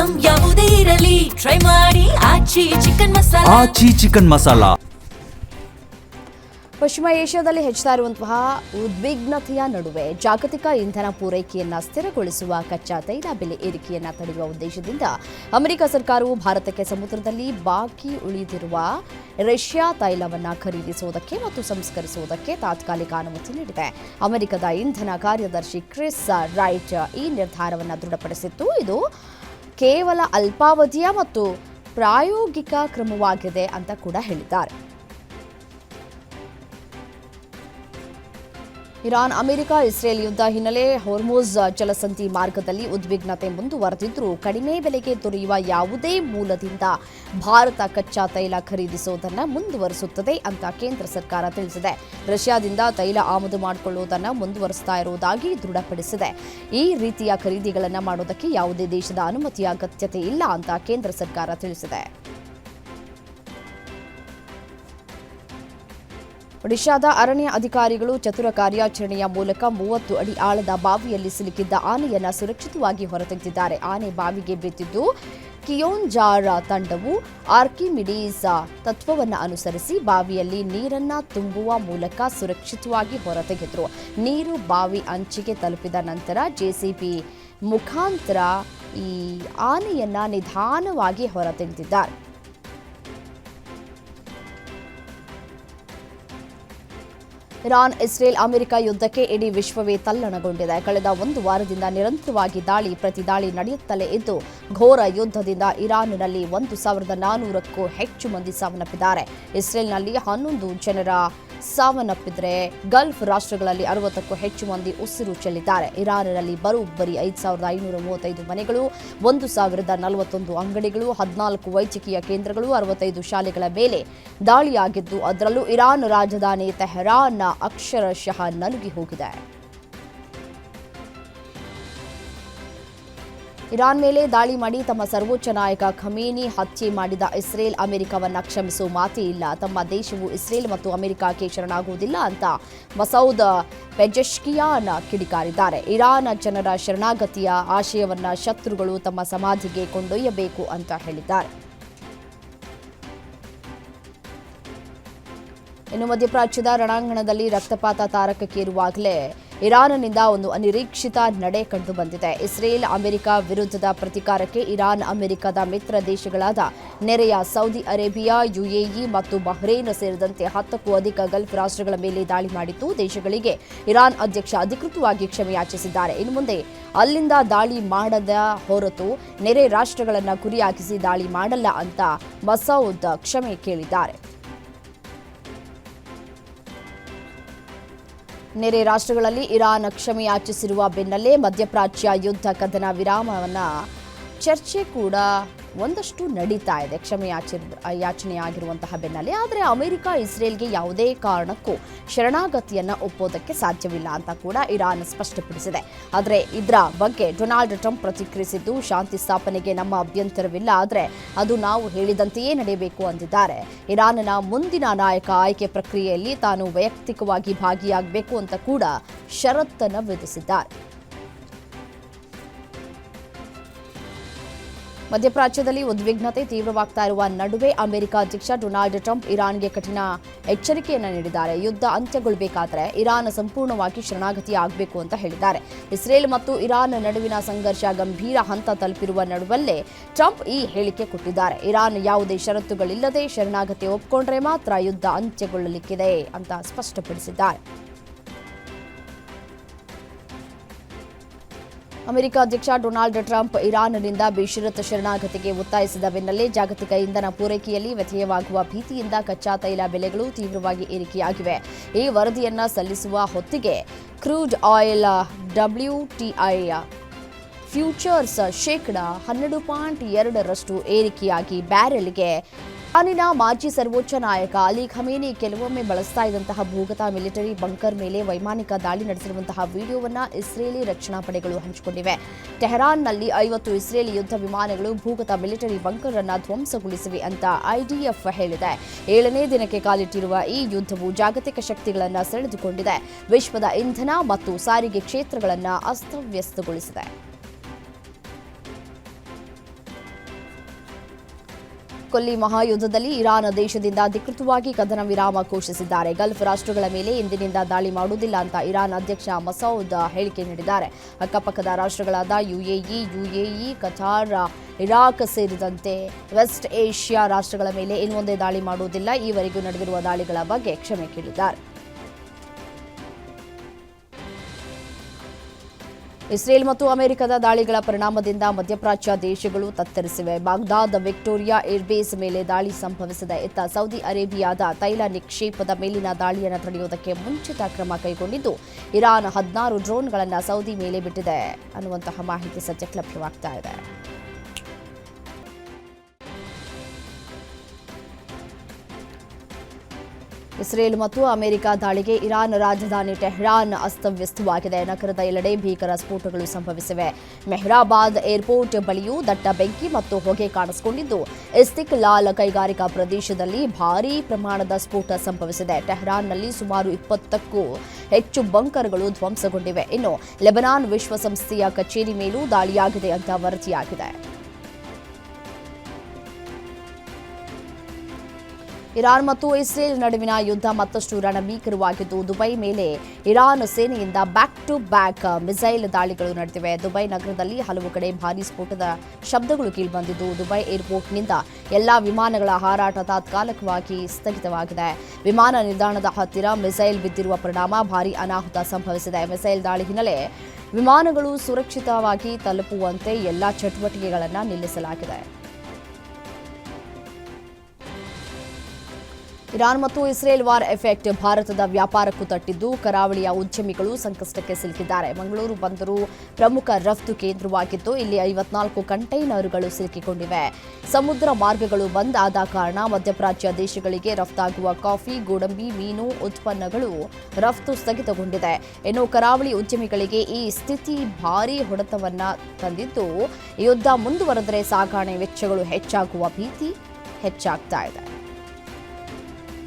Item ಯಾವುದೇ ಇರಲಿ try ಮಾಡಿ ಆಚಿ ಚಿಕನ್ ಮಸಾಲಾ. ಪಶ್ಚಿಮ ಏಷ್ಯಾದಲ್ಲಿ ಹೆಚ್ಚುತ್ತಾ ಇರುವಂತಹ ಉದ್ವಿಗ್ನತೆಯ ನಡುವೆ ಜಾಗತಿಕ ಇಂಧನ ಪೂರೈಕೆಯನ್ನು ಸ್ಥಿರಗೊಳಿಸುವ ಕಚ್ಚಾ ತೈಲ ಬೆಲೆ ಏರಿಕೆಯನ್ನು ತಡೆಯುವ ಉದ್ದೇಶದಿಂದ ಅಮೆರಿಕ ಸರ್ಕಾರವು ಭಾರತಕ್ಕೆ ಸಮುದ್ರದಲ್ಲಿ ಬಾಕಿ ಉಳಿದಿರುವ ರಷ್ಯಾ ತೈಲವನ್ನು ಖರೀದಿಸುವುದಕ್ಕೆ ಮತ್ತು ಸಂಸ್ಕರಿಸುವುದಕ್ಕೆ ತಾತ್ಕಾಲಿಕ ಅನುಮತಿ ನೀಡಿದೆ. ಅಮೆರಿಕದ ಇಂಧನ ಕಾರ್ಯದರ್ಶಿ ಕ್ರಿಸ್ ರೈಟ್ ಈ ನಿರ್ಧಾರವನ್ನು ದೃಢಪಡಿಸಿದ್ದು, ಇದು ಕೇವಲ ಅಲ್ಪಾವಧಿಯ ಮತ್ತು ಪ್ರಾಯೋಗಿಕ ಕ್ರಮವಾಗಿದೆ ಅಂತ ಕೂಡ ಹೇಳಿದ್ದಾರೆ. ಇರಾನ್ ಅಮೆರಿಕ ಇಸ್ರೇಲ್ ಯುದ್ಧ ಹಿನ್ನೆಲೆ ಹೊರ್ಮುಜ್ ಜಲಸಂಧಿ ಮಾರ್ಗದಲ್ಲಿ ಉದ್ವಿಗ್ನತೆ ಮುಂದುವರೆದಿದ್ದರೂ ಕಡಿಮೆ ಬೆಲೆಗೆ ದೊರೆಯುವ ಯಾವುದೇ ಮೂಲದಿಂದ ಭಾರತ ಕಚ್ಚಾ ತೈಲ ಖರೀದಿಸುವುದನ್ನು ಮುಂದುವರಿಸುತ್ತದೆ ಅಂತ ಕೇಂದ್ರ ಸರ್ಕಾರ ತಿಳಿಸಿದೆ. ರಷ್ಯಾದಿಂದ ತೈಲ ಆಮದು ಮಾಡಿಕೊಳ್ಳುವುದನ್ನು ಮುಂದುವರಿಸ್ತಾ ಇರುವುದಾಗಿ ದೃಢಪಡಿಸಿದೆ. ಈ ರೀತಿಯ ಖರೀದಿಗಳನ್ನು ಮಾಡೋದಕ್ಕೆ ಯಾವುದೇ ದೇಶದ ಅನುಮತಿಯ ಅಗತ್ಯತೆ ಇಲ್ಲ ಅಂತ ಕೇಂದ್ರ ಸರ್ಕಾರ ತಿಳಿಸಿದೆ. ಒಡಿಶಾದ ಅರಣ್ಯ ಅಧಿಕಾರಿಗಳು ಚತುರ ಕಾರ್ಯಾಚರಣೆಯ ಮೂಲಕ 30 ಅಡಿ ಆಳದ ಬಾವಿಯಲ್ಲಿ ಸಿಲುಕಿದ್ದ ಆನೆಯನ್ನು ಸುರಕ್ಷಿತವಾಗಿ ಹೊರತೆಗೆದಿದ್ದಾರೆ. ಆನೆ ಬಾವಿಗೆ ಬಿದ್ದಿದ್ದು, ಕಿಯೋಂಜಾರ್ ತಂಡವು ಆರ್ಕಿಮಿಡೀಸ್ ತತ್ವವನ್ನು ಅನುಸರಿಸಿ ಬಾವಿಯಲ್ಲಿ ನೀರನ್ನು ತುಂಬುವ ಮೂಲಕ ಸುರಕ್ಷಿತವಾಗಿ ಹೊರತೆಗೆದರು. ನೀರು ಬಾವಿ ಅಂಚಿಗೆ ತಲುಪಿದ ನಂತರ ಜೆಸಿಬಿ ಮುಖಾಂತರ ಈ ಆನೆಯನ್ನು ನಿಧಾನವಾಗಿ ಹೊರತೆಗೆದಿದ್ದಾರೆ. ಇರಾನ್ ಇಸ್ರೇಲ್ ಅಮೆರಿಕ ಯುದ್ಧಕ್ಕೆ ಇಡೀ ವಿಶ್ವವೇ ತಲ್ಲಣಗೊಂಡಿದೆ. ಕಳೆದ ಒಂದು ವಾರದಿಂದ ನಿರಂತರವಾಗಿ ಪ್ರತಿ ದಾಳಿ ನಡೆಯುತ್ತಲೇ ಇದ್ದು, ಘೋರ ಯುದ್ಧದಿಂದ ಇರಾನ್ನಲ್ಲಿ 1400ಕ್ಕೂ ಹೆಚ್ಚು ಮಂದಿ ಸಾವನ್ನಪ್ಪಿದ್ದಾರೆ. ಇಸ್ರೇಲ್ನಲ್ಲಿ 11 ಜನರ ಸಾವನ್ನಪ್ಪಿದರೆ ಗಲ್ಫ್ ರಾಷ್ಟ್ರಗಳಲ್ಲಿ 60ಕ್ಕೂ ಹೆಚ್ಚು ಮಂದಿ ಉಸಿರು ಚೆಲ್ಲಿದ್ದಾರೆ. ಇರಾನ್ನಲ್ಲಿ ಬರೋಬ್ಬರಿ 5535 ಮನೆಗಳು, 1041 ಅಂಗಡಿಗಳು, 14 ವೈದ್ಯಕೀಯ ಕೇಂದ್ರಗಳು, 65 ಶಾಲೆಗಳ ಮೇಲೆ ದಾಳಿಯಾಗಿದ್ದು, ಅದರಲ್ಲೂ ಇರಾನ್ ರಾಜಧಾನಿ ತೆಹರಾನ್ ಅಕ್ಷರಶಃ ನಲುಗಿ ಹೋಗಿದೆ. ಇರಾನ್ ಮೇಲೆ ದಾಳಿ ಮಾಡಿ ತಮ್ಮ ಸರ್ವೋಚ್ಚ ನಾಯಕ ಖಮೇನಿ ಹತ್ಯೆ ಮಾಡಿದ ಇಸ್ರೇಲ್ ಅಮೆರಿಕವನ್ನ ಕ್ಷಮಿಸುವ ಮಾತೇ ಇಲ್ಲ. ತಮ್ಮ ದೇಶವು ಇಸ್ರೇಲ್ ಮತ್ತು ಅಮೆರಿಕಕ್ಕೆ ಶರಣಾಗುವುದಿಲ್ಲ ಅಂತ ಮಸೌದ್ ಪೆಜೆಶ್ಕಿಯಾನ್ ಕಿಡಿಕಾರಿದ್ದಾರೆ. ಇರಾನ್ ಜನರ ಶರಣಾಗತಿಯ ಆಶಯವನ್ನ ಶತ್ರುಗಳು ತಮ್ಮ ಸಮಾಧಿಗೆ ಕೊಂಡೊಯ್ಯಬೇಕು ಅಂತ ಹೇಳಿದ್ದಾರೆ. ಇನ್ನು ಮಧ್ಯಪ್ರಾಚ್ಯದ ರಣಾಂಗಣದಲ್ಲಿ ರಕ್ತಪಾತ ತಾರಕಕ್ಕೇರುವಾಗಲೇ ಇರಾನ್ನಿಂದ ಒಂದು ಅನಿರೀಕ್ಷಿತ ನಡೆ ಕಂಡು ಬಂದಿದೆ. ಇಸ್ರೇಲ್ ಅಮೆರಿಕ ವಿರುದ್ಧದ ಪ್ರತಿಕಾರಕ್ಕೆ ಇರಾನ್ ಅಮೆರಿಕದ ಮಿತ್ರ ದೇಶಗಳಾದ ನೆರೆಯ ಸೌದಿ ಅರೇಬಿಯಾ, ಯುಎಇ ಮತ್ತು ಬಹ್ರೇನ್ ಸೇರಿದಂತೆ 10ಕ್ಕೂ ಅಧಿಕ ಗಲ್ಫ್ ರಾಷ್ಟ್ರಗಳ ಮೇಲೆ ದಾಳಿ ಮಾಡಿದ್ದು, ದೇಶಗಳಿಗೆ ಇರಾನ್ ಅಧ್ಯಕ್ಷ ಅಧಿಕೃತವಾಗಿ ಕ್ಷಮೆ ಯಾಚಿಸಿದ್ದಾರೆ. ಇನ್ನು ಮುಂದೆ ಅಲ್ಲಿಂದ ದಾಳಿ ಮಾಡದ ಹೊರತು ನೆರೆ ರಾಷ್ಟ್ರಗಳನ್ನು ಗುರಿಯಾಗಿಸಿ ದಾಳಿ ಮಾಡಲ್ಲ ಅಂತ ಮಸೌದ್ ಕ್ಷಮೆ ಕೇಳಿದ್ದಾರೆ. ನೆರೆ ರಾಷ್ಟ್ರಗಳಲ್ಲಿ ಇರಾನ್ ಕ್ಷಮೆ ಯಾಚಿಸಿರುವ ಬೆನ್ನಲ್ಲೇ ಮಧ್ಯಪ್ರಾಚ್ಯ ಯುದ್ಧ ಕದನ ವಿರಾಮವನ್ನ ಚರ್ಚೆ ಕೂಡ ಒಂದಷ್ಟು ನಡೀತಾ ಇದೆ. ಕ್ಷಮೆ ಯಾಚನೆಯಾಗಿರುವಂತಹ ಬೆನ್ನಲ್ಲೇ. ಆದರೆ ಅಮೆರಿಕ ಇಸ್ರೇಲ್ಗೆ ಯಾವುದೇ ಕಾರಣಕ್ಕೂ ಶರಣಾಗತಿಯನ್ನು ಒಪ್ಪೋದಕ್ಕೆ ಸಾಧ್ಯವಿಲ್ಲ ಅಂತ ಕೂಡ ಇರಾನ್ ಸ್ಪಷ್ಟಪಡಿಸಿದೆ. ಆದರೆ ಇದರ ಬಗ್ಗೆ ಡೊನಾಲ್ಡ್ ಟ್ರಂಪ್ ಪ್ರತಿಕ್ರಿಯಿಸಿದ್ದು, ಶಾಂತಿ ಸ್ಥಾಪನೆಗೆ ನಮ್ಮ ಅಭ್ಯಂತರವಿಲ್ಲ, ಆದರೆ ಅದು ನಾವು ಹೇಳಿದಂತೆಯೇ ನಡೆಯಬೇಕು ಅಂದಿದ್ದಾರೆ. ಇರಾನ್ನ ಮುಂದಿನ ನಾಯಕ ಆಯ್ಕೆ ಪ್ರಕ್ರಿಯೆಯಲ್ಲಿ ತಾನು ವೈಯಕ್ತಿಕವಾಗಿ ಭಾಗಿಯಾಗಬೇಕು ಅಂತ ಕೂಡ ಷರತ್ತನ್ನು ವಿಧಿಸಿದ್ದಾರೆ. ಮಧ್ಯಪ್ರಾಚ್ಯದಲ್ಲಿ ಉದ್ವಿಗ್ನತೆ ತೀವ್ರವಾಗ್ತಾ ಇರುವ ನಡುವೆ ಅಮೆರಿಕ ಅಧ್ಯಕ್ಷ ಡೊನಾಲ್ಡ್ ಟ್ರಂಪ್ ಇರಾನ್ಗೆ ಕಠಿಣ ಎಚ್ಚರಿಕೆಯನ್ನು ನೀಡಿದ್ದಾರೆ. ಯುದ್ಧ ಅಂತ್ಯಗೊಳ್ಳಬೇಕಾದರೆ ಇರಾನ್ ಸಂಪೂರ್ಣವಾಗಿ ಶರಣಾಗತಿ ಆಗಬೇಕು ಅಂತ ಹೇಳಿದ್ದಾರೆ. ಇಸ್ರೇಲ್ ಮತ್ತು ಇರಾನ್ ನಡುವಿನ ಸಂಘರ್ಷ ಗಂಭೀರ ಹಂತ ತಲುಪಿರುವ ನಡುವಲ್ಲೇ ಟ್ರಂಪ್ ಈ ಹೇಳಿಕೆ ಕೊಟ್ಟಿದ್ದಾರೆ. ಇರಾನ್ ಯಾವುದೇ ಷರತ್ತುಗಳಿಲ್ಲದೆ ಶರಣಾಗತಿ ಒಪ್ಪಿಕೊಂಡ್ರೆ ಮಾತ್ರ ಯುದ್ಧ ಅಂತ್ಯಗೊಳ್ಳಲಿಕ್ಕಿದೆ ಅಂತ ಸ್ಪಷ್ಟಪಡಿಸಿದ್ದಾರೆ. ಅಮೆರಿಕ ಅಧ್ಯಕ್ಷ ಡೊನಾಲ್ಡ್ ಟ್ರಂಪ್ ಇರಾನ್ನಿಂದ ಬೇಷರತ್ ಶರಣಾಗತಿಗೆ ಒತ್ತಾಯಿಸಿದ ಬೆನ್ನಲ್ಲೇ ಜಾಗತಿಕ ಇಂಧನ ಪೂರೈಕೆಯಲ್ಲಿ ವ್ಯತ್ಯಯವಾಗುವ ಭೀತಿಯಿಂದ ಕಚ್ಚಾ ತೈಲ ಬೆಲೆಗಳು ತೀವ್ರವಾಗಿ ಏರಿಕೆಯಾಗಿವೆ. ಈ ವರದಿಯನ್ನು ಸಲ್ಲಿಸುವ ಹೊತ್ತಿಗೆ ಕ್ರೂಡ್ ಆಯಿಲ್ WTI ಫ್ಯೂಚರ್ಸ್ ಶೇಕಡ 12.2ರಷ್ಟು ಏರಿಕೆಯಾಗಿ ಬ್ಯಾರೆಲ್ಗೆ ಇರಾನಿನ ಮಾಜಿ ಸರ್ವೋಚ್ಚ ನಾಯಕ ಅಲಿ ಖಮೇನಿ ಕೆಲವೊಮ್ಮೆ ಬಳಸ್ತಾ ಇದ್ದಂತಹ ಭೂಗತ ಮಿಲಿಟರಿ ಬಂಕರ್ ಮೇಲೆ ವೈಮಾನಿಕ ದಾಳಿ ನಡೆಸಿರುವಂತಹ ವಿಡಿಯೋವನ್ನು ಇಸ್ರೇಲಿ ರಕ್ಷಣಾ ಪಡೆಗಳು ಹಂಚಿಕೊಂಡಿವೆ. ಟೆಹರಾನ್ನಲ್ಲಿ 50 ಇಸ್ರೇಲಿ ಯುದ್ಧ ವಿಮಾನಗಳು ಭೂಗತ ಮಿಲಿಟರಿ ಬಂಕರ್ ಅನ್ನು ಧ್ವಂಸಗೊಳಿಸಿವೆ ಅಂತ IDF ಹೇಳಿದೆ. 7ನೇ ದಿನಕ್ಕೆ ಕಾಲಿಟ್ಟಿರುವ ಈ ಯುದ್ಧವು ಜಾಗತಿಕ ಶಕ್ತಿಗಳನ್ನು ಸೆಳೆದುಕೊಂಡಿದೆ. ವಿಶ್ವದ ಇಂಧನ ಮತ್ತು ಸಾರಿಗೆ ಕ್ಷೇತ್ರಗಳನ್ನು ಅಸ್ತವ್ಯಸ್ತಗೊಳಿಸಿದೆ. ಕೊಲ್ಲಿ ಮಹಾಯುದ್ಧದಲ್ಲಿ ಇರಾನ್ ದೇಶದಿಂದ ಅಧಿಕೃತವಾಗಿ ಕದನ ವಿರಾಮ ಘೋಷಿಸಿದ್ದಾರೆ. ಗಲ್ಫ್ ರಾಷ್ಟ್ರಗಳ ಮೇಲೆ ಇಂದಿನಿಂದ ದಾಳಿ ಮಾಡುವುದಿಲ್ಲ ಅಂತ ಇರಾನ್ ಅಧ್ಯಕ್ಷ ಮಸೌದ್ ಹೇಳಿಕೆ ನೀಡಿದ್ದಾರೆ. ಅಕ್ಕಪಕ್ಕದ ರಾಷ್ಟ್ರಗಳಾದ ಯುಎಇ, ಕತಾರ್, ಇರಾಕ್ ಸೇರಿದಂತೆ ವೆಸ್ಟ್ ಏಷ್ಯಾ ರಾಷ್ಟ್ರಗಳ ಮೇಲೆ ಇನ್ನು ಮುಂದೆ ದಾಳಿ ಮಾಡುವುದಿಲ್ಲ. ಈವರೆಗೂ ನಡೆದಿರುವ ದಾಳಿಗಳ ಬಗ್ಗೆ ಕ್ಷಮೆ ಕೇಳಿದ್ದಾರೆ. ಇಸ್ರೇಲ್ ಮತ್ತು ಅಮೆರಿಕದ ದಾಳಿಗಳ ಪರಿಣಾಮದಿಂದ ಮಧ್ಯಪ್ರಾಚ್ಯ ದೇಶಗಳು ತತ್ತರಿಸಿವೆ. ಬಾಗ್ದಾದ್ ವಿಕ್ಟೋರಿಯಾ ಏರ್ಬೇಸ್ ಮೇಲೆ ದಾಳಿ ಸಂಭವಿಸಿದೆ. ಇತ್ತ ಸೌದಿ ಅರೇಬಿಯಾದ ತೈಲ ನಿಕ್ಷೇಪದ ಮೇಲಿನ ದಾಳಿಯನ್ನು ತಡೆಯುವುದಕ್ಕೆ ಮುಂಚಿತ ಕ್ರಮ ಕೈಗೊಂಡಿದ್ದು ಇರಾನ್ 16 ಡ್ರೋನ್ಗಳನ್ನು ಸೌದಿ ಮೇಲೆ ಬಿಟ್ಟಿದೆ ಅನ್ನುವಂತಹ ಮಾಹಿತಿ ಸದ್ಯಕ್ಕೆ ಲಭ್ಯವಾಗ್ತಾ ಇದೆ. ಇಸ್ರೇಲ್ ಮತ್ತು ಅಮೆರಿಕ ದಾಳಿಗೆ ಇರಾನ್ ರಾಜಧಾನಿ ಟೆಹರಾನ್ ಅಸ್ತವ್ಯಸ್ತವಾಗಿದೆ. ನಗರದ ಎಲ್ಲೆಡೆ ಭೀಕರ ಸ್ಫೋಟಗಳು ಸಂಭವಿಸಿವೆ. ಮೆಹ್ರಾಬಾದ್ ಏರ್ಪೋರ್ಟ್ ಬಳಿಯೂ ದಟ್ಟ ಬೆಂಕಿ ಮತ್ತು ಹೊಗೆ ಕಾಣಿಸಿಕೊಂಡಿದ್ದು ಇಸ್ತಿಕ್ಲಾಲ್ ಕೈಗಾರಿಕಾ ಪ್ರದೇಶದಲ್ಲಿ ಭಾರೀ ಪ್ರಮಾಣದ ಸ್ಫೋಟ ಸಂಭವಿಸಿದೆ. ಟೆಹರಾನ್ನಲ್ಲಿ ಸುಮಾರು 20ಕ್ಕೂ ಹೆಚ್ಚು ಬಂಕರ್ಗಳು ಧ್ವಂಸಗೊಂಡಿವೆ. ಇನ್ನು ಲೆಬನಾನ್ ವಿಶ್ವಸಂಸ್ಥೆಯ ಕಚೇರಿ ಮೇಲೂ ದಾಳಿಯಾಗಿದೆ ಅಂತ ವರದಿಯಾಗಿದೆ. ಇರಾನ್ ಮತ್ತು ಇಸ್ರೇಲ್ ನಡುವಿನ ಯುದ್ಧ ಮತ್ತಷ್ಟು ರಣಭೀಕರವಾಗಿದ್ದು ದುಬೈ ಮೇಲೆ ಇರಾನ್ ಸೇನೆಯಿಂದ ಬ್ಯಾಕ್ ಟು ಬ್ಯಾಕ್ ಮಿಸೈಲ್ ದಾಳಿಗಳು ನಡೆದಿವೆ. ದುಬೈ ನಗರದಲ್ಲಿ ಹಲವು ಕಡೆ ಭಾರೀ ಸ್ಫೋಟದ ಶಬ್ದಗಳು ಕೇಳಿಬಂದಿದ್ದು ದುಬೈ ಏರ್ಪೋರ್ಟ್ನಿಂದ ಎಲ್ಲಾ ವಿಮಾನಗಳ ಹಾರಾಟ ತಾತ್ಕಾಲಿಕವಾಗಿ ಸ್ಥಗಿತವಾಗಿದೆ. ವಿಮಾನ ನಿಲ್ದಾಣದ ಹತ್ತಿರ ಮಿಸೈಲ್ ಬಿದ್ದಿರುವ ಪರಿಣಾಮ ಭಾರೀ ಅನಾಹುತ ಸಂಭವಿಸಿದೆ. ಮಿಸೈಲ್ ದಾಳಿ ಹಿನ್ನೆಲೆ ವಿಮಾನಗಳು ಸುರಕ್ಷಿತವಾಗಿ ತಲುಪುವಂತೆ ಎಲ್ಲಾ ಚಟುವಟಿಕೆಗಳನ್ನು ನಿಲ್ಲಿಸಲಾಗಿದೆ. ಇರಾನ್ ಮತ್ತು ಇಸ್ರೇಲ್ ವಾರ್ ಎಫೆಕ್ಟ್ ಭಾರತದ ವ್ಯಾಪಾರಕ್ಕೂ ತಟ್ಟಿದ್ದು ಕರಾವಳಿಯ ಉದ್ಯಮಿಗಳು ಸಂಕಷ್ಟಕ್ಕೆ ಸಿಲುಕಿದ್ದಾರೆ. ಮಂಗಳೂರು ಬಂದರು ಪ್ರಮುಖ ರಫ್ತು ಕೇಂದ್ರವಾಗಿದ್ದು ಇಲ್ಲಿ 54 ಕಂಟೈನರ್ಗಳು ಸಿಲುಕಿಕೊಂಡಿವೆ. ಸಮುದ್ರ ಮಾರ್ಗಗಳು ಬಂದ್ ಆದ ಕಾರಣ ಮಧ್ಯಪ್ರಾಚ್ಯ ದೇಶಗಳಿಗೆ ರಫ್ತಾಗುವ ಕಾಫಿ, ಗೋಡಂಬಿ, ಮೀನು ಉತ್ಪನ್ನಗಳು ರಫ್ತು ಸ್ಥಗಿತಗೊಂಡಿದೆ. ಇನ್ನು ಕರಾವಳಿ ಉದ್ಯಮಿಗಳಿಗೆ ಈ ಸ್ಥಿತಿ ಭಾರೀ ಹೊಡೆತವನ್ನ ತಂದಿದ್ದು ಯುದ್ಧ ಮುಂದುವರೆದರೆ ಸಾಗಣೆ ವೆಚ್ಚಗಳು ಹೆಚ್ಚಾಗುವ ಭೀತಿ ಹೆಚ್ಚಾಗ್ತಾ ಇದೆ.